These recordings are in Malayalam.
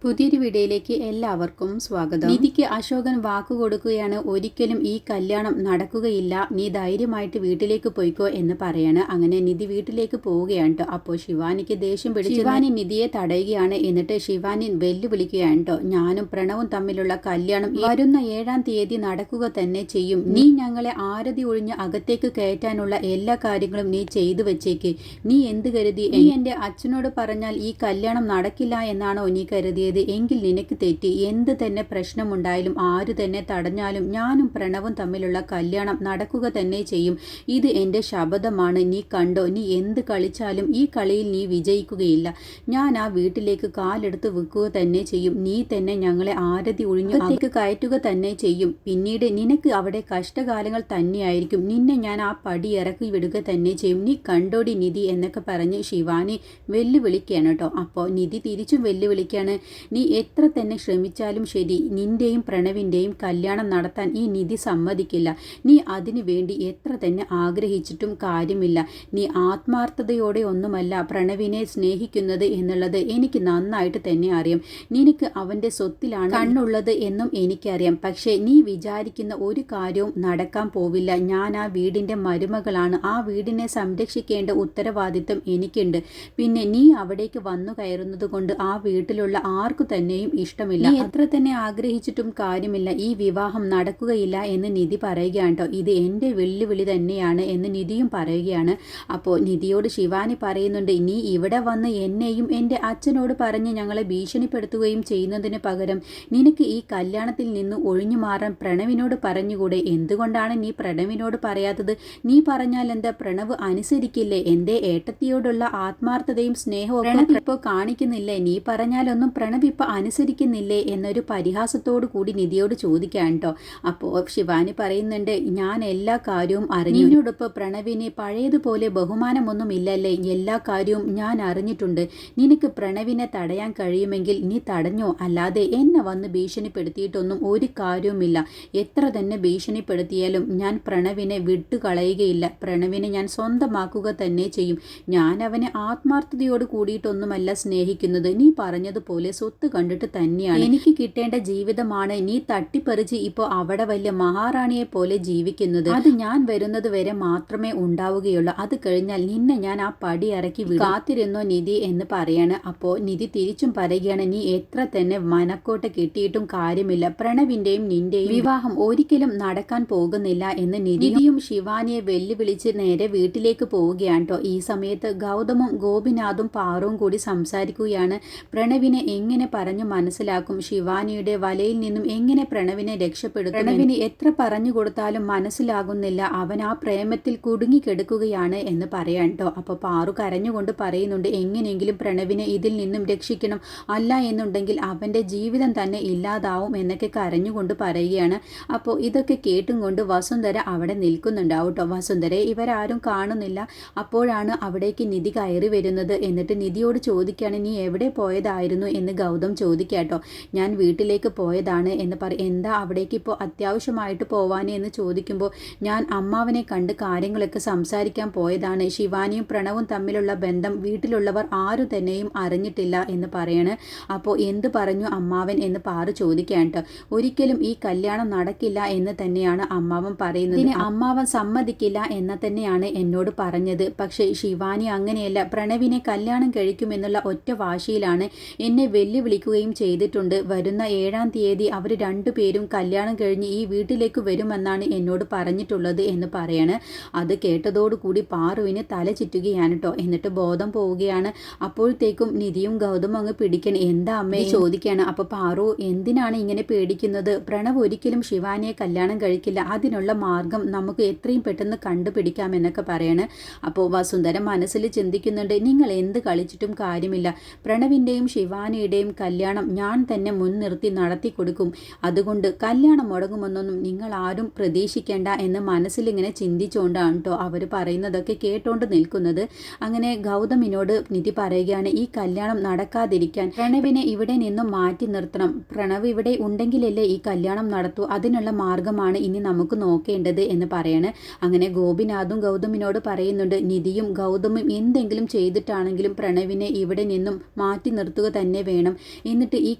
പുതിയൊരു വീഡിയോയിലേക്ക് എല്ലാവർക്കും സ്വാഗതം. നിധിക്ക് അശോകൻ വാക്കു കൊടുക്കുകയാണ്, ഒരിക്കലും ഈ കല്യാണം നടക്കുകയില്ല, നീ ധൈര്യമായിട്ട് വീട്ടിലേക്ക് പോയിക്കോ എന്ന് പറയാണ്. അങ്ങനെ നിധി വീട്ടിലേക്ക് പോവുകയാണ് കേട്ടോ. അപ്പോൾ ശിവാനിക്ക് ദേഷ്യം പിടിച്ച് ശിവാനി നിധിയെ തടയുകയാണ്. എന്നിട്ട് ശിവാനി വെല്ലുവിളിക്കുകയാണ് കേട്ടോ, ഞാനും പ്രണവും തമ്മിലുള്ള കല്യാണം വരുന്ന 7-ാം തീയതി നടക്കുക തന്നെ ചെയ്യും. നീ ഞങ്ങളെ ആരതി ഒഴിഞ്ഞ് അകത്തേക്ക് കയറ്റാനുള്ള എല്ലാ കാര്യങ്ങളും നീ ചെയ്തു വെച്ചേക്ക്. നീ എന്ത് കരുതി നീ എന്റെ അച്ഛനോട് പറഞ്ഞാൽ ഈ കല്യാണം നടക്കില്ല എന്നാണോ നീ കരുതിയത്? എങ്കിൽ നിനക്ക് തെറ്റി. എന്ത് തന്നെ പ്രശ്നമുണ്ടായാലും ആര് തന്നെ തടഞ്ഞാലും ഞാനും പ്രണവും തമ്മിലുള്ള കല്യാണം നടക്കുക തന്നെ ചെയ്യും. ഇത് എൻ്റെ ശപഥമാണ്. നീ കണ്ടോ, നീ എന്ത് കളിച്ചാലും ഈ കളിയിൽ നീ വിജയിക്കുകയില്ല. ഞാൻ ആ വീട്ടിലേക്ക് കാലെടുത്ത് വെക്കുക തന്നെ ചെയ്യും. നീ തന്നെ ഞങ്ങളെ ആരതി ഒഴിഞ്ഞ് അകത്തേക്ക് കയറ്റുക തന്നെ ചെയ്യും. പിന്നീട് നിനക്ക് അവിടെ കഷ്ടകാലങ്ങൾ തന്നെയായിരിക്കും. നിന്നെ ഞാൻ ആ പടി ഇറക്കി വിടുക തന്നെ ചെയ്യും. നീ കണ്ടോടി നിധി എന്നൊക്കെ പറഞ്ഞ് ശിവാനി വെല്ലുവിളിക്കുകയാണ് കേട്ടോ. അപ്പോൾ നിധി തിരിച്ചും വെല്ലുവിളിക്കുകയാണ്, നീ എത്ര തന്നെ ശ്രമിച്ചാലും ശരി, നിന്റെയും പ്രണവിൻ്റെയും കല്യാണം നടത്താൻ ഈ നിധി സമ്മതിക്കില്ല. നീ അതിനു വേണ്ടി എത്ര തന്നെ ആഗ്രഹിച്ചിട്ടും കാര്യമില്ല. നീ ആത്മാർത്ഥതയോടെ ഒന്നുമല്ല പ്രണവിനെ സ്നേഹിക്കുന്നത് എന്നുള്ളത് എനിക്ക് നന്നായിട്ട് തന്നെ അറിയാം. നിനക്ക് അവൻ്റെ സ്വത്തിലാണ് കണ്ണുള്ളത് എന്നും എനിക്കറിയാം. പക്ഷേ നീ വിചാരിക്കുന്ന ഒരു കാര്യവും നടക്കാൻ പോവില്ല. ഞാൻ ആ വീടിൻ്റെ മരുമകളാണ്. ആ വീടിനെ സംരക്ഷിക്കേണ്ട ഉത്തരവാദിത്വം എനിക്കുണ്ട്. പിന്നെ നീ അവിടേക്ക് വന്നു കയറുന്നത് കൊണ്ട് ആ വീട്ടിലുള്ള ആർക്കു തന്നെയും ഇഷ്ടമില്ല. നീ എത്ര തന്നെ ആഗ്രഹിച്ചിട്ടും കാര്യമില്ല, ഈ വിവാഹം നടക്കുകയില്ല എന്ന് നിധി പറയുകയാണ് കേട്ടോ. ഇത് എൻ്റെ വെല്ലുവിളി തന്നെയാണ് എന്ന് നിധിയും പറയുകയാണ്. അപ്പോൾ നിധിയോട് ശിവാനി പറയുന്നുണ്ട്, നീ ഇവിടെ വന്ന് എന്നെയും എൻ്റെ അച്ഛനോട് പറഞ്ഞ് ഞങ്ങളെ ഭീഷണിപ്പെടുത്തുകയും ചെയ്യുന്നതിന് പകരം നിനക്ക് ഈ കല്യാണത്തിൽ നിന്ന് ഒഴിഞ്ഞു മാറാൻ പ്രണവിനോട് പറഞ്ഞുകൂടെ? എന്തുകൊണ്ടാണ് നീ പ്രണവിനോട് പറയാത്തത്? നീ പറഞ്ഞാൽ എന്താ, പ്രണവ് അനുസരിക്കില്ലേ? എൻ്റെ ഏട്ടത്തിയോടുള്ള ആത്മാർത്ഥതയും സ്നേഹവും പ്രണവ് ഇപ്പോൾ കാണിക്കുന്നില്ലേ? നീ പറഞ്ഞാലൊന്നും പ്രണവ് ഇപ്പം അനുസരിക്കുന്നില്ലേ എന്നൊരു പരിഹാസത്തോടു കൂടി നിധിയോട് ചോദിക്കാൻ കേട്ടോ. അപ്പോൾ ശിവാനി പറയുന്നുണ്ട്, ഞാൻ എല്ലാ കാര്യവും അറിഞ്ഞു. നിന്നോടൊപ്പം പ്രണവിനെ പഴയതുപോലെ ബഹുമാനമൊന്നും ഇല്ലല്ലേ? എല്ലാ കാര്യവും ഞാൻ അറിഞ്ഞിട്ടുണ്ട്. നിനക്ക് പ്രണവിനെ തടയാൻ കഴിയുമെങ്കിൽ നീ തടഞ്ഞോ, അല്ലാതെ എന്നെ വന്ന് ഭീഷണിപ്പെടുത്തിയിട്ടൊന്നും ഒരു കാര്യവുമില്ല. എത്ര തന്നെ ഭീഷണിപ്പെടുത്തിയാലും ഞാൻ പ്രണവിനെ വിട്ടുകളയുകയില്ല. പ്രണവിനെ ഞാൻ സ്വന്തമാക്കുക തന്നെ ചെയ്യും. ഞാൻ അവനെ ആത്മാർത്ഥതയോട് കൂടിയിട്ടൊന്നുമല്ല സ്നേഹിക്കുന്നത്. നീ പറഞ്ഞതുപോലെ സ്വത്ത് കണ്ടിട്ട് തന്നെയാണ്. എനിക്ക് കിട്ടേണ്ട ജീവിതമാണ് നീ തട്ടിപ്പറിച്ച് ഇപ്പോൾ അവിടെ വലിയ മഹാറാണിയെ പോലെ ജീവിക്കുന്നത്. അത് ഞാൻ വരുന്നത് വരെ മാത്രമേ ഉണ്ടാവുകയുള്ളൂ. അത് കഴിഞ്ഞാൽ നിന്നെ ഞാൻ ആ പടി ഇറക്കി കാത്തിരുന്നോ നിധി എന്ന് പറയാണ്. അപ്പോൾ നിധി തിരിച്ചും പറയുകയാണ്, നീ എത്ര തന്നെ മനക്കോട്ട കിട്ടിയിട്ടും കാര്യമില്ല. പ്രണവിന്റെയും നിന്റെയും വിവാഹം ഒരിക്കലും നടക്കാൻ പോകുന്നില്ല എന്ന് നിധിയും ശിവാനിയെ വെല്ലുവിളിച്ച് നേരെ വീട്ടിലേക്ക് പോവുകയാണ് കേട്ടോ. ഈ സമയത്ത് ഗൗതമും ഗോപിനാഥും പാറുവും കൂടി സംസാരിക്കുകയാണ്. പ്രണവിനെ എങ്ങനെ പറഞ്ഞു മനസ്സിലാക്കും? ശിവാനിയുടെ വലയിൽ നിന്നും എങ്ങനെ പ്രണവിനെ രക്ഷപ്പെടുത്തും? പ്രണവിന് എത്ര പറഞ്ഞു കൊടുത്താലും മനസ്സിലാകുന്നില്ല. അവൻ ആ പ്രേമത്തിൽ കുടുങ്ങിക്കെടുക്കുകയാണ് എന്ന് പറയാൻ കേട്ടോ. അപ്പോൾ പാറു കരഞ്ഞുകൊണ്ട് പറയുന്നുണ്ട്, എങ്ങനെയെങ്കിലും പ്രണവിനെ ഇതിൽ നിന്നും രക്ഷിക്കണം, അല്ല എന്നുണ്ടെങ്കിൽ അവൻ്റെ ജീവിതം തന്നെ ഇല്ലാതാവും എന്നൊക്കെ കരഞ്ഞുകൊണ്ട് പറയുകയാണ്. അപ്പോൾ ഇതൊക്കെ കേട്ടും കൊണ്ട് വസുന്ധര അവിടെ നിൽക്കുന്നുണ്ടാവും കേട്ടോ. വസുന്ധരയെ ഇവരാരും കാണുന്നില്ല. അപ്പോഴാണ് അവിടേക്ക് നിധി കയറി വരുന്നത്. എന്നിട്ട് നിധിയോട് ചോദിക്കുകയാണ്, നീ എവിടെ പോയതായിരുന്നു എന്ന് ഗൗതം ചോദിക്കാട്ടോ. ഞാൻ വീട്ടിലേക്ക് പോയതാണ് എന്ന് പറയും. എന്താ അവിടേക്ക് ഇപ്പോൾ അത്യാവശ്യമായിട്ട് പോവാനേ എന്ന് ചോദിക്കുമ്പോൾ, ഞാൻ അമ്മാവനെ കണ്ട് കാര്യങ്ങളൊക്കെ സംസാരിക്കാൻ പോയതാണ്. ശിവാനിയും പ്രണവും തമ്മിലുള്ള ബന്ധം വീട്ടിലുള്ളവർ ആരു തന്നെയും അറിഞ്ഞിട്ടില്ല എന്ന് പറയാണ്. അപ്പോൾ എന്ത് പറഞ്ഞു അമ്മാവൻ എന്ന് പാറു ചോദിക്കാൻ കേട്ടോ. ഒരിക്കലും ഈ കല്യാണം നടക്കില്ല എന്ന് തന്നെയാണ് അമ്മാവൻ പറയുന്നത്. ഇതിന് അമ്മാവൻ സമ്മതിക്കില്ല എന്ന് തന്നെയാണ് എന്നോട് പറഞ്ഞത്. പക്ഷേ ശിവാനി അങ്ങനെയല്ല, പ്രണവിനെ കല്യാണം കഴിക്കുമെന്നുള്ള ഒറ്റ വാശിയിലാണ് എന്നെ വെല്ലുവിളിക്കുകയും ചെയ്തിട്ടുണ്ട്. വരുന്ന 7-ാം തീയതി അവർ രണ്ടുപേരും കല്യാണം കഴിഞ്ഞ് ഈ വീട്ടിലേക്ക് വരുമെന്നാണ് എന്നോട് പറഞ്ഞിട്ടുള്ളത് എന്ന് പറയാണ്. അത് കേട്ടതോടുകൂടി പാറുവിന് തല ചുറ്റുകയാണ് കേട്ടോ. എന്നിട്ട് ബോധം പോവുകയാണ്. അപ്പോഴത്തേക്കും നിധിയും ഗൗതമും അങ്ങ് പിടിക്കണം. എന്താ അമ്മയെ ചോദിക്കുകയാണ്. അപ്പോൾ പാറു, എന്തിനാണ് ഇങ്ങനെ പേടിക്കുന്നത്? പ്രണവ് ഒരിക്കലും ശിവാനിയെ കല്യാണം കഴിക്കില്ല. അതിനുള്ള മാർഗം നമുക്ക് എത്രയും പെട്ടെന്ന് കണ്ടുപിടിക്കാമെന്നൊക്കെ പറയാണ്. അപ്പോൾ വസുന്ധര മനസ്സിൽ ചിന്തിക്കുന്നുണ്ട്, നിങ്ങൾ എന്ത് കളിച്ചിട്ടും കാര്യമില്ല. പ്രണവിൻ്റെയും ശിവാനിയുടെയും കല്യാണം ഞാൻ തന്നെ മുൻനിർത്തി നടത്തി കൊടുക്കും. അതുകൊണ്ട് കല്യാണം മുടങ്ങുമെന്നൊന്നും നിങ്ങൾ ആരും പ്രതീക്ഷിക്കേണ്ട എന്ന് മനസ്സിലിങ്ങനെ ചിന്തിച്ചുകൊണ്ടാണ് കേട്ടോ അവർ പറയുന്നതൊക്കെ കേട്ടോണ്ട് നിൽക്കുന്നത്. അങ്ങനെ ഗൗതമിനോട് നിധി പറയുകയാണ്, ഈ കല്യാണം നടക്കാതിരിക്കാൻ പ്രണവിനെ ഇവിടെ നിന്നും മാറ്റി നിർത്തണം. പ്രണവ് ഇവിടെ ഉണ്ടെങ്കിലല്ലേ ഈ കല്യാണം നടത്തൂ. അതിനുള്ള മാർഗമാണ് ഇനി നമുക്ക് നോക്കേണ്ടത് എന്ന് പറയാണ്. അങ്ങനെ ഗോപിനാഥും ഗൗതമിനോട് പറയുന്നുണ്ട്, നിധിയും ഗൗതമും എന്തെങ്കിലും ചെയ്തിട്ടാണെങ്കിലും പ്രണവിനെ ഇവിടെ നിന്നും മാറ്റി നിർത്തുക തന്നെ വേണം. ചെയ്യണം. എന്നിട്ട് ഈ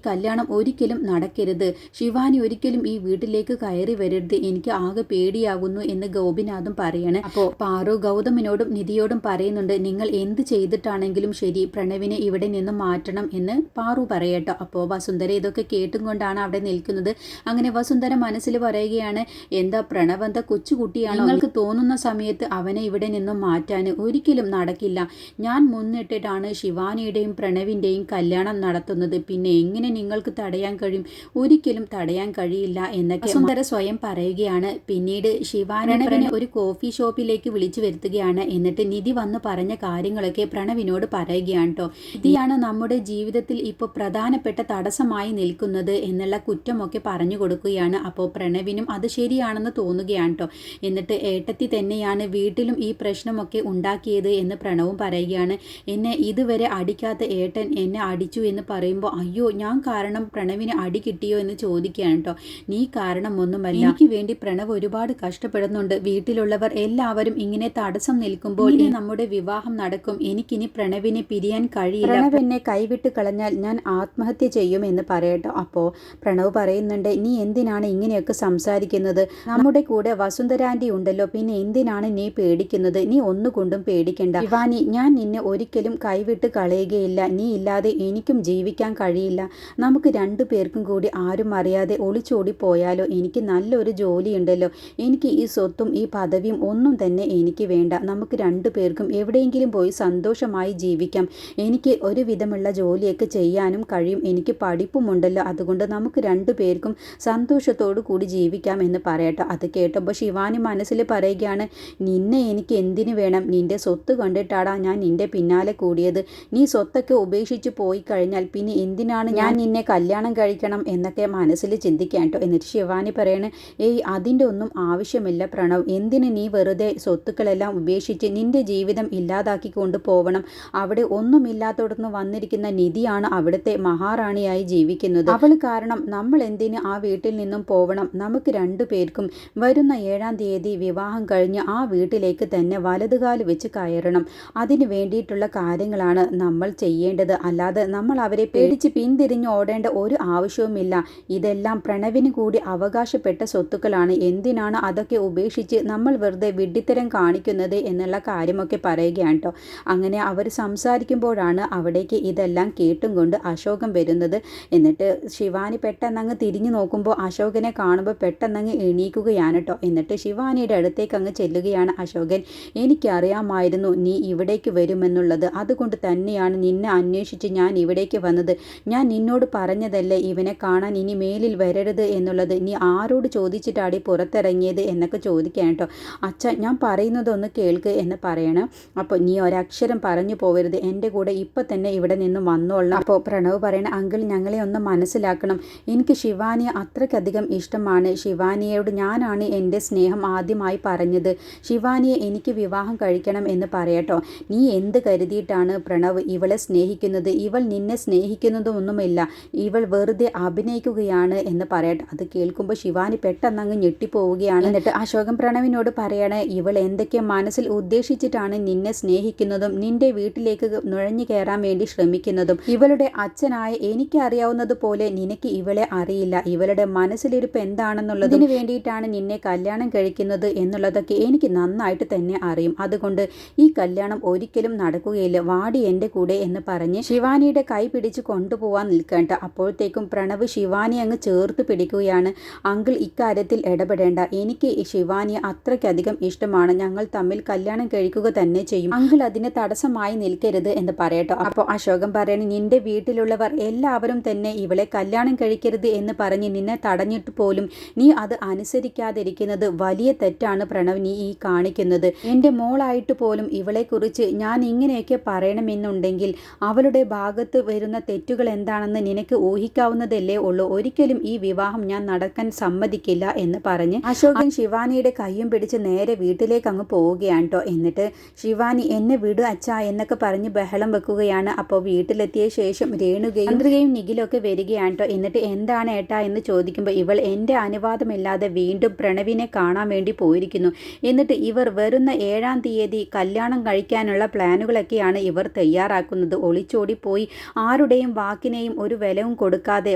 കല്യാണം ഒരിക്കലും നടക്കരുത്. ശിവാനി ഒരിക്കലും ഈ വീട്ടിലേക്ക് കയറി വരരുത്. എനിക്ക് ആകെ പേടിയാകുന്നു എന്ന് ഗോപിനാഥും പറയാണ്. അപ്പോൾ പാറു ഗൗതമിനോടും നിധിയോടും പറയുന്നുണ്ട്, നിങ്ങൾ എന്ത് ചെയ്തിട്ടാണെങ്കിലും ശരി പ്രണവിനെ ഇവിടെ നിന്നും മാറ്റണം എന്ന് പാറു പറയട്ടോ. അപ്പോൾ വസുന്ധര ഇതൊക്കെ കേട്ടും കൊണ്ടാണ് അവിടെ നിൽക്കുന്നത്. അങ്ങനെ വസുന്ധര മനസ്സിൽ പറയുകയാണ്, എന്താ പ്രണവ് എന്താ കൊച്ചുകുട്ടിയാണോ? നിങ്ങൾക്ക് തോന്നുന്ന സമയത്ത് അവനെ ഇവിടെ നിന്നും മാറ്റാൻ ഒരിക്കലും നടക്കില്ല. ഞാൻ മുന്നിട്ടിട്ടാണ് ശിവാനിയുടെയും പ്രണവിൻ്റെയും കല്യാണം നടത്തുന്നത്. പിന്നെ എങ്ങനെ നിങ്ങൾക്ക് തടയാൻ കഴിയും? ഒരിക്കലും തടയാൻ കഴിയില്ല എന്നൊക്കെ വസുന്ധര സ്വയം പറയുകയാണ്. പിന്നീട് ശിവാനി ഒരു കോഫി ഷോപ്പിലേക്ക് വിളിച്ചു വരുത്തുകയാണ്. എന്നിട്ട് നിധി വന്ന് പറഞ്ഞ കാര്യങ്ങളൊക്കെ പ്രണവിനോട് പറയുകയാണ് കേട്ടോ. നിധിയാണ് നമ്മുടെ ജീവിതത്തിൽ ഇപ്പോൾ പ്രധാനപ്പെട്ട തടസ്സമായി നിൽക്കുന്നത് എന്നുള്ള കുറ്റമൊക്കെ പറഞ്ഞു കൊടുക്കുകയാണ്. അപ്പോൾ പ്രണവിനും അത് ശരിയാണെന്ന് തോന്നുകയാണ് കേട്ടോ. എന്നിട്ട് ഏട്ടത്തി തന്നെയാണ് വീട്ടിലും ഈ പ്രശ്നമൊക്കെ ഉണ്ടാക്കിയത് എന്ന് പ്രണവും പറയുകയാണ്. എന്നെ ഇതുവരെ അടിക്കാത്ത ഏട്ടൻ എന്നെ അടിച്ചു എന്ന് പറയുമ്പോൾ അയ്യോ ഞാൻ കാരണം പ്രണവിന് അടി കിട്ടിയോ എന്ന് ചോദിക്കുകയാണ് കേട്ടോ. നീ കാരണം ഒന്നുമല്ല, എനിക്ക് വേണ്ടി പ്രണവ് ഒരുപാട് കഷ്ടപ്പെടുന്നുണ്ട്. വീട്ടിലുള്ളവർ എല്ലാവരും ഇങ്ങനെ തടസ്സം നിൽക്കുമ്പോൾ നമ്മുടെ വിവാഹം നടക്കും. എനിക്കിനി പ്രണവിനെ പിരിയാൻ കഴിയില്ല. പ്രണവ് എന്നെ കൈവിട്ട് കളഞ്ഞാൽ ഞാൻ ആത്മഹത്യ ചെയ്യും എന്ന് പറയട്ടോ. അപ്പോൾ പ്രണവ് പറയുന്നുണ്ട്, നീ എന്തിനാണ് ഇങ്ങനെയൊക്കെ സംസാരിക്കുന്നത്? നമ്മുടെ കൂടെ വസുന്ധരാന്റി ഉണ്ടല്ലോ, പിന്നെ എന്തിനാണ് നീ പേടിക്കുന്നത്? നീ ഒന്നുകൊണ്ടും പേടിക്കണ്ട ശിവാനി, ഞാൻ നിന്നെ ഒരിക്കലും കൈവിട്ട് കളയുകയില്ല. നീ ഇല്ലാതെ എനിക്കും ജീവിക്കാൻ കഴിയില്ല. നമുക്ക് രണ്ടു പേർക്കും കൂടി ആരും അറിയാതെ ഒളിച്ചോടി പോയാലോ? എനിക്ക് നല്ലൊരു ജോലിയുണ്ടല്ലോ. എനിക്ക് ഈ സ്വത്തും ഈ പദവിയും ഒന്നും തന്നെ എനിക്ക് വേണ്ട. നമുക്ക് രണ്ടു പേർക്കും എവിടെയെങ്കിലും പോയി സന്തോഷമായി ജീവിക്കാം. എനിക്ക് ഒരു വിധമുള്ള ജോലിയൊക്കെ ചെയ്യാനും കഴിയും. എനിക്ക് പഠിപ്പുമുണ്ടല്ലോ. അതുകൊണ്ട് നമുക്ക് രണ്ടു പേർക്കും സന്തോഷത്തോടു കൂടി ജീവിക്കാം എന്ന് പറയട്ടെ. അത് കേട്ടപ്പോൾ ശിവാനി മനസ്സിൽ പറയുകയാണ്, നിന്നെ എനിക്ക് എന്തിനു വേണം? നിന്റെ സ്വത്ത് കണ്ടിട്ടാടാ ഞാൻ നിന്റെ പിന്നാലെ കൂടിയത്. നീ സ്വത്തൊക്കെ ഉപേക്ഷിച്ച് പോയി കഴിഞ്ഞാൽ പിന്നെ എന്തിനാണ് ഞാൻ നിന്നെ കല്യാണം കഴിക്കണം എന്നൊക്കെ മനസ്സിൽ ചിന്തിക്കാൻ കേട്ടോ. എന്നിട്ട് ശിവാനി പറയണേ, ഏയ് അതിൻ്റെ ഒന്നും ആവശ്യമില്ല പ്രണവ്. എന്തിന് നീ വെറുതെ സ്വത്തുക്കളെല്ലാം ഉപേക്ഷിച്ച് നിന്റെ ജീവിതം ഇല്ലാതാക്കി കൊണ്ടുപോകണം? അവിടെ ഒന്നുമില്ലാത്തടത്തുനിന്ന് വന്നിരിക്കുന്ന നിധിയാണ് അവിടുത്തെ മഹാറാണിയായി ജീവിക്കുന്നത്. അവൾ കാരണം നമ്മൾ എന്തിന് ആ വീട്ടിൽ നിന്നും പോവണം? നമുക്ക് രണ്ടു പേർക്കും വരുന്ന 7-ാം തീയതി വിവാഹം കഴിഞ്ഞ് ആ വീട്ടിലേക്ക് തന്നെ വലതുകാല് വെച്ച് കയറണം. അതിനു വേണ്ടിയിട്ടുള്ള കാര്യങ്ങളാണ് നമ്മൾ ചെയ്യേണ്ടത്. അല്ലാതെ നമ്മൾ അവരെ പേടിച്ച് പിന്തിരിഞ്ഞ് ഓടേണ്ട ഒരു ആവശ്യവുമില്ല. ഇതെല്ലാം പ്രണവിന് കൂടി അവകാശപ്പെട്ട സ്വത്തുക്കളാണ്. എന്തിനാണ് അതൊക്കെ ഉപേക്ഷിച്ച് നമ്മൾ വെറുതെ വിഡ്ഢിത്തരം കാണിക്കുന്നത് എന്നുള്ള കാര്യമൊക്കെ പറയുകയാണ് കേട്ടോ. അങ്ങനെ അവർ സംസാരിക്കുമ്പോഴാണ് അവിടേക്ക് ഇതെല്ലാം കേട്ടും കൊണ്ട് അശോകൻ വരുന്നത്. എന്നിട്ട് ശിവാനി പെട്ടെന്നങ്ങ് തിരിഞ്ഞു നോക്കുമ്പോൾ അശോകനെ കാണുമ്പോൾ പെട്ടെന്നങ്ങ് എണീക്കുകയാണ് കേട്ടോ. എന്നിട്ട് ശിവാനിയുടെ അടുത്തേക്ക് അങ്ങ് ചെല്ലുകയാണ് അശോകൻ. എനിക്കറിയാമായിരുന്നു നീ ഇവിടേക്ക് വരുമെന്നുള്ളത്. അതുകൊണ്ട് തന്നെയാണ് നിന്നെ അന്വേഷിച്ച് ഞാൻ ഇവിടേക്ക് വന്നത്. ഞാൻ നിന്നോട് പറഞ്ഞതല്ലേ ഇവനെ കാണാൻ ഇനി മേലിൽ വരരുത് എന്നുള്ളത്. നീ ആരോട് ചോദിച്ചിട്ടാടി പുറത്തിറങ്ങിയത് എന്നൊക്കെ ചോദിക്കാൻ കേട്ടോ. അച്ഛ ഞാൻ പറയുന്നതൊന്ന് കേൾക്ക് എന്ന് പറയണം. അപ്പോൾ നീ ഒരക്ഷരം പറഞ്ഞു പോകരുത്. എൻ്റെ കൂടെ ഇപ്പം തന്നെ ഇവിടെ നിന്ന് വന്നോളണം. അപ്പോൾ പ്രണവ് പറയണ, അങ്കിൾ ഞങ്ങളെ ഒന്ന് മനസ്സിലാക്കണം. എനിക്ക് ശിവാനിയെ അത്രയ്ക്കധികം ഇഷ്ടമാണ്. ശിവാനിയോട് ഞാനാണ് എൻ്റെ സ്നേഹം ആദ്യമായി പറഞ്ഞത്. ശിവാനിയെ എനിക്ക് വിവാഹം കഴിക്കണം എന്ന് പറയട്ടോ. നീ എന്ത് കരുതിയിട്ടാണ് പ്രണവ് ഇവളെ സ്നേഹിക്കുന്നത്? ഇവൾ നിന്നെ സ്നേഹിക്കുന്നതൊന്നുമില്ല. ഇവൾ വെറുതെ അഭിനയിക്കുകയാണ് എന്ന് പറയട്ടെ. അത് കേൾക്കുമ്പോൾ ശിവാനി പെട്ടെന്നങ്ങ് ഞെട്ടിപ്പോവുകയാണ്. എന്നിട്ട് അശോകൻ പ്രണവിനോട് പറയണേ, ഇവൾ എന്തൊക്കെ മനസ്സിൽ ഉദ്ദേശിച്ചിട്ടാണ് നിന്നെ സ്നേഹിക്കുന്നതും നിന്റെ വീട്ടിലേക്ക് നുഴഞ്ഞു കയറാൻ വേണ്ടി ശ്രമിക്കുന്നതും. ഇവളുടെ അച്ഛനായ എനിക്ക് അറിയാവുന്നതുപോലെ നിനക്ക് ഇവളെ അറിയില്ല. ഇവളുടെ മനസ്സിലിരിപ്പ് എന്താണെന്നുള്ളത്, ഇതിനു വേണ്ടിയിട്ടാണ് നിന്നെ കല്യാണം കഴിക്കുന്നത് എന്നുള്ളതൊക്കെ എനിക്ക് നന്നായിട്ട് തന്നെ അറിയും. അതുകൊണ്ട് ഈ കല്യാണം ഒരിക്കലും നടക്കുകയില്ല. വാടി എൻ്റെ കൂടെ എന്ന് പറഞ്ഞ് ശിവാനിയുടെ കൈ പിടിച്ച് കൊണ്ടുപോകാൻ നിൽക്കേണ്ട. അപ്പോഴത്തേക്കും പ്രണവ് ശിവാനി അങ്ങ് ചേർത്ത് പിടിക്കുകയാണ്. അങ്കിൾ ഇക്കാര്യത്തിൽ ഇടപെടേണ്ട. എനിക്ക് ശിവാനിയെ അത്രയ്ക്കധികം ഇഷ്ടമാണ്. ഞങ്ങൾ തമ്മിൽ കല്യാണം കഴിക്കുക തന്നെ ചെയ്യും. അങ്കിൾ അതിന് തടസ്സമായി നിൽക്കരുത് എന്ന് പറയട്ടോ. അപ്പോൾ അശോകൻ പറയണ, നിന്റെ വീട്ടിലുള്ളവർ എല്ലാവരും തന്നെ ഇവളെ കല്യാണം കഴിക്കരുത് എന്ന് പറഞ്ഞ് നിന്നെ തടഞ്ഞിട്ട് പോലും നീ അത് അനുസരിക്കാതിരിക്കുന്നത് വലിയ തെറ്റാണ് പ്രണവ് നീ ഈ കാണിക്കുന്നത്. എൻ്റെ മോളായിട്ട് പോലും ഇവളെക്കുറിച്ച് ഞാൻ ഇങ്ങനെയൊക്കെ പറയണമെന്നുണ്ടെങ്കിൽ അവളുടെ ഭാഗത്ത് വരുന്ന തെറ്റുകൾ എന്താണെന്ന് നിനക്ക് ഊഹിക്കാവുന്നതല്ലേ ഉള്ളൂ. ഒരിക്കലും ഈ വിവാഹം ഞാൻ നടക്കാൻ സമ്മതിക്കില്ല എന്ന് പറഞ്ഞ് അശോകൻ ശിവാനിയുടെ കയ്യും പിടിച്ച് നേരെ വീട്ടിലേക്ക് അങ്ങ് പോവുകയാണ് കേട്ടോ. എന്നിട്ട് ശിവാനി എന്നെ വിടു അച്ഛാ എന്നൊക്കെ പറഞ്ഞ് ബഹളം വെക്കുകയാണ്. അപ്പോൾ വീട്ടിലെത്തിയ ശേഷം രേണുകയും ചന്ദ്രികയും നിഖിലൊക്കെ വരികയാണ് കേട്ടോ. എന്നിട്ട് എന്താണ് ഏട്ടാ എന്ന് ചോദിക്കുമ്പോൾ ഇവൾ എൻ്റെ അനുവാദമില്ലാതെ വീണ്ടും പ്രണവിനെ കാണാൻ വേണ്ടി പോയിരിക്കുന്നു. എന്നിട്ട് ഇവർ വരുന്ന 7-ാം തീയതി കല്യാണം കഴിക്കാനുള്ള പ്ലാനുകളൊക്കെയാണ് ഇവർ തയ്യാറാക്കുന്നത്. ഒളിച്ചോടി പോയി ആരുടെ ആരുടെയും വാക്കിനെയും ഒരു വിലവും കൊടുക്കാതെ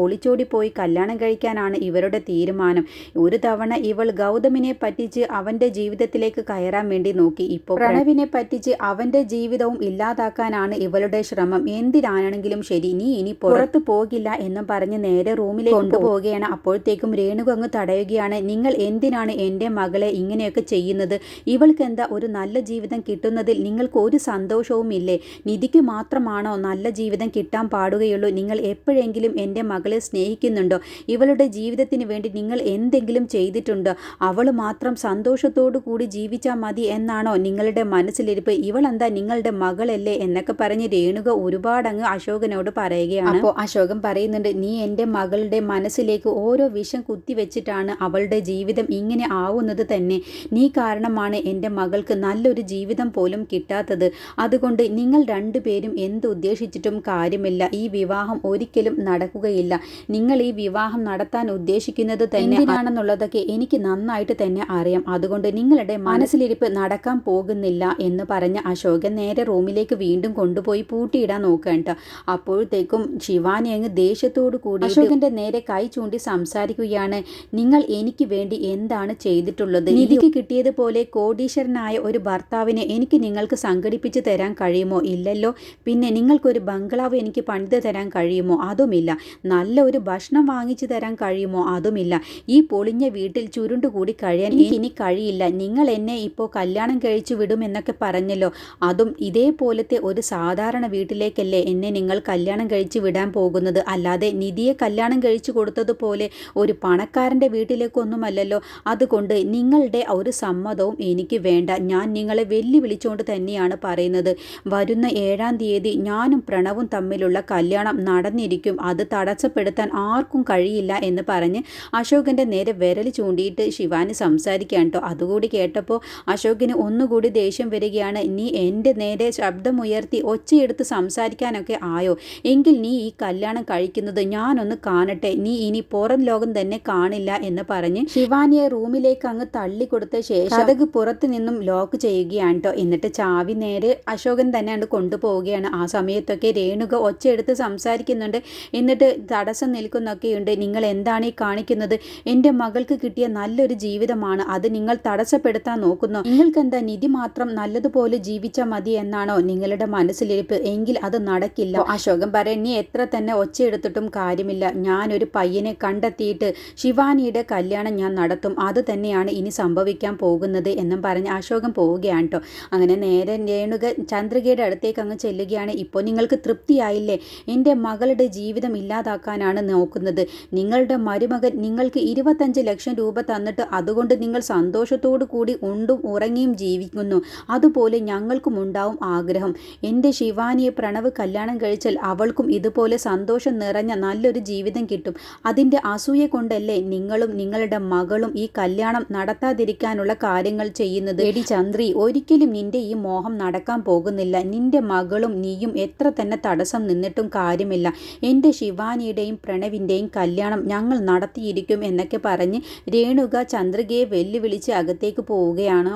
ഒളിച്ചോടി പോയി കല്യാണം കഴിക്കാനാണ് ഇവരുടെ തീരുമാനം. ഒരു തവണ ഇവൾ ഗൗതമിനെ പറ്റിച്ച് അവന്റെ ജീവിതത്തിലേക്ക് കയറാൻ വേണ്ടി നോക്കി. ഇപ്പോൾ പ്രണവിനെ പറ്റിച്ച് അവന്റെ ജീവിതവും ഇല്ലാതാക്കാനാണ് ഇവളുടെ ശ്രമം. എന്തിനാണെങ്കിലും ശരി, നീ ഇനി പുറത്തു പോകില്ല എന്നും പറഞ്ഞ് നേരെ റൂമിലേക്ക് കൊണ്ടുപോവുകയാണ്. അപ്പോഴത്തേക്കും രേണുക അങ്ങ് തടയുകയാണ്. നിങ്ങൾ എന്തിനാണ് എൻ്റെ മകളെ ഇങ്ങനെയൊക്കെ ചെയ്യുന്നത്? ഇവൾക്ക് എന്താ ഒരു നല്ല ജീവിതം കിട്ടുന്നതിൽ നിങ്ങൾക്ക് ഒരു സന്തോഷവും ഇല്ലേ? നിധിക്ക് മാത്രമാണോ നല്ല ജീവിതം കിട്ടാൻ പാടുകയുള്ളൂ? നിങ്ങൾ എപ്പോഴെങ്കിലും എൻ്റെ മകളെ സ്നേഹിക്കുന്നുണ്ടോ? ഇവളുടെ ജീവിതത്തിന് വേണ്ടി നിങ്ങൾ എന്തെങ്കിലും ചെയ്തിട്ടുണ്ടോ? അവൾ മാത്രം സന്തോഷത്തോടു കൂടി ജീവിച്ചാൽ മതി എന്നാണോ നിങ്ങളുടെ മനസ്സിലിരിപ്പ്? ഇവളെന്താ നിങ്ങളുടെ മകളല്ലേ എന്നൊക്കെ പറഞ്ഞ് രേണുക ഒരുപാടങ്ങ് അശോകനോട് പറയുകയാണ്. അപ്പോൾ അശോകൻ പറയുന്നുണ്ട്, നീ എൻ്റെ മകളുടെ മനസ്സിലേക്ക് ഓരോ വിഷം കുത്തിവെച്ചിട്ടാണ് അവളുടെ ജീവിതം ഇങ്ങനെ ആവുന്നത് തന്നെ. നീ കാരണമാണ് എൻ്റെ മകൾക്ക് നല്ലൊരു ജീവിതം പോലും കിട്ടാത്തത്. അതുകൊണ്ട് നിങ്ങൾ രണ്ടുപേരും എന്തുദ്ദേശിച്ചിട്ടും കാര്യമില്ല. ഈ വിവാഹം ഒരിക്കലും നടക്കുകയില്ല. നിങ്ങൾ ഈ വിവാഹം നടത്താൻ ഉദ്ദേശിക്കുന്നത് തന്നെ എന്തിനാണെന്നുള്ളതൊക്കെ എനിക്ക് നന്നായിട്ട് തന്നെ അറിയാം. അതുകൊണ്ട് നിങ്ങളുടെ മനസ്സിലിരിപ്പ് നടക്കാൻ പോകുന്നില്ല എന്ന് പറഞ്ഞ അശോകൻ നേരെ റൂമിലേക്ക് വീണ്ടും കൊണ്ടുപോയി പൂട്ടിയിടാൻ നോക്കണ്ട. അപ്പോഴത്തേക്കും ശിവാനി അങ്ങ് ദേഷ്യത്തോടു കൂടി അശോകന്റെ നേരെ കൈ ചൂണ്ടി സംസാരിക്കുകയാണ്. നിങ്ങൾ എനിക്ക് വേണ്ടി എന്താണ് ചെയ്തിട്ടുള്ളത്? നിധിക്ക് കിട്ടിയതുപോലെ കോടീശ്വരനായ ഒരു ഭർത്താവിനെ എനിക്ക് നിങ്ങൾക്ക് സംഘടിപ്പിച്ച് തരാൻ കഴിയുമോ? ഇല്ലല്ലോ. പിന്നെ നിങ്ങൾക്കൊരു ബംഗ്ലാവ് എനിക്ക് പണിത് തരാൻ കഴിയുമോ? അതുമില്ല. നല്ല ഒരു ഭക്ഷണം വാങ്ങിച്ചു തരാൻ കഴിയുമോ? അതുമില്ല. ഈ പൊളിഞ്ഞ വീട്ടിൽ ചുരുണ്ടുകൂടി കഴിയാൻ ഇനി കഴിയില്ല. നിങ്ങൾ എന്നെ ഇപ്പോൾ കല്യാണം കഴിച്ചു വിടുമെന്നൊക്കെ പറഞ്ഞല്ലോ. അതും ഇതേപോലത്തെ ഒരു സാധാരണ വീട്ടിലേക്കല്ലേ എന്നെ നിങ്ങൾ കല്യാണം കഴിച്ചു വിടാൻ പോകുന്നത്? അല്ലാതെ നിധിയെ കല്യാണം കഴിച്ചു കൊടുത്തതുപോലെ ഒരു പണക്കാരൻ്റെ വീട്ടിലേക്കൊന്നുമല്ലല്ലോ. അതുകൊണ്ട് നിങ്ങളുടെ ഒരു സമ്മതവും എനിക്ക് വേണ്ട. ഞാൻ നിങ്ങളെ വെല്ലുവിളിച്ചുകൊണ്ട് തന്നെയാണ് പറയുന്നത്. വരുന്ന 7-ാം തീയതി ഞാനും പ്രണവും തമ്മിലുള്ള കല്യാണം നടന്നിരിക്കും. അത് തടസ്സപ്പെടുത്താൻ ആർക്കും കഴിയില്ല എന്ന് പറഞ്ഞ് അശോകൻ്റെ നേരെ വിരൽ ചൂണ്ടിയിട്ട് ശിവാനി സംസാരിക്കാൻ കേട്ടോ. അതുകൂടി കേട്ടപ്പോൾ അശോകിന് ഒന്നുകൂടി ദേഷ്യം വരികയാണ്. നീ എൻ്റെ നേരെ ശബ്ദമുയർത്തി ഒച്ചയെടുത്ത് സംസാരിക്കാനൊക്കെ ആയോ? എങ്കിൽ നീ ഈ കല്യാണം കഴിക്കുന്നത് ഞാനൊന്ന് കാണട്ടെ. നീ ഇനി പുറം ലോകം തന്നെ കാണില്ല എന്ന് പറഞ്ഞ് ശിവാനിയെ റൂമിലേക്ക് അങ്ങ് തള്ളിക്കൊടുത്ത ശേഷം കതക് പുറത്തു നിന്നും ലോക്ക് ചെയ്യുകയാണ് കേട്ടോ. എന്നിട്ട് ചാവി നേരെ അശോകൻ തന്നെ അങ്ങ് കൊണ്ടുപോവുകയാണ്. ആ സമയത്തൊക്കെ രേണുക ഒച്ചയെടുത്ത് സംസാരിക്കുന്നുണ്ട്. എന്നിട്ട് തടസ്സം നിൽക്കുന്നൊക്കെയുണ്ട്. നിങ്ങൾ എന്താണ് ഈ കാണിക്കുന്നത്? എൻ്റെ മകൾക്ക് കിട്ടിയ നല്ലൊരു ജീവിതമാണ്, അത് നിങ്ങൾ തടസ്സപ്പെടുത്താൻ നോക്കുന്നു. നിങ്ങൾക്കെന്താ നിധി മാത്രം നല്ലതുപോലെ ജീവിച്ചാൽ മതി എന്നാണോ നിങ്ങളുടെ മനസ്സിലിരിപ്പ്? എങ്കിൽ അത് നടക്കില്ല. അശോകൻ പറയാൻ, നീ എത്ര തന്നെ ഒച്ചയെടുത്തിട്ടും കാര്യമില്ല. ഞാനൊരു പയ്യനെ കണ്ടെത്തിയിട്ട് ശിവാനിയുടെ കല്യാണം ഞാൻ നടത്തും. അത് തന്നെയാണ് ഇനി സംഭവിക്കാൻ പോകുന്നത് എന്നും പറഞ്ഞ് അശോകൻ പോവുകയാണ് കേട്ടോ. അങ്ങനെ നേരെ രേണുക ചന്ദ്രികയുടെ അടുത്തേക്ക് അങ്ങ് ചെല്ലുകയാണ്. ഇപ്പോൾ നിങ്ങൾക്ക് തൃപ്തിയായില്ലേ? എൻ്റെ മകളുടെ ജീവിതം ഇല്ലാതാക്കാനാണ് നോക്കുന്നത്. നിങ്ങളുടെ മരുമകൻ നിങ്ങൾക്ക് 25 ലക്ഷം രൂപ തന്നിട്ട് അതുകൊണ്ട് നിങ്ങൾ സന്തോഷത്തോടു കൂടി ഉണ്ടും ഉറങ്ങിയും ജീവിക്കുന്നു. അതുപോലെ ഞങ്ങൾക്കും ഉണ്ടാവും ആഗ്രഹം. എൻ്റെ ശിവാനിയെ പ്രണവ് കല്യാണം കഴിച്ചാൽ അവൾക്കും ഇതുപോലെ സന്തോഷം നിറഞ്ഞ നല്ലൊരു ജീവിതം കിട്ടും. അതിൻ്റെ അസൂയ കൊണ്ടല്ലേ നിങ്ങളും നിങ്ങളുടെ മകളും ഈ കല്യാണം നടത്താതിരിക്കാനുള്ള കാര്യങ്ങൾ ചെയ്യുന്നത്? എടി ചന്ദ്രി, ഒരിക്കലും നിന്റെ ഈ മോഹം നടക്കാൻ പോകുന്നില്ല. നിന്റെ മകളും നീയും എത്ര തന്നെ തടസ്സം നിന്നിട്ടും കാര്യമില്ല. എൻ്റെ ശിവാനിയുടെയും പ്രണവിൻ്റെയും കല്യാണം ഞങ്ങൾ നടത്തിയിരിക്കും എന്നൊക്കെ പറഞ്ഞ് രേണുക ചന്ദ്രികയെ വെല്ലുവിളിച്ച് അകത്തേക്ക് പോവുകയാണ്.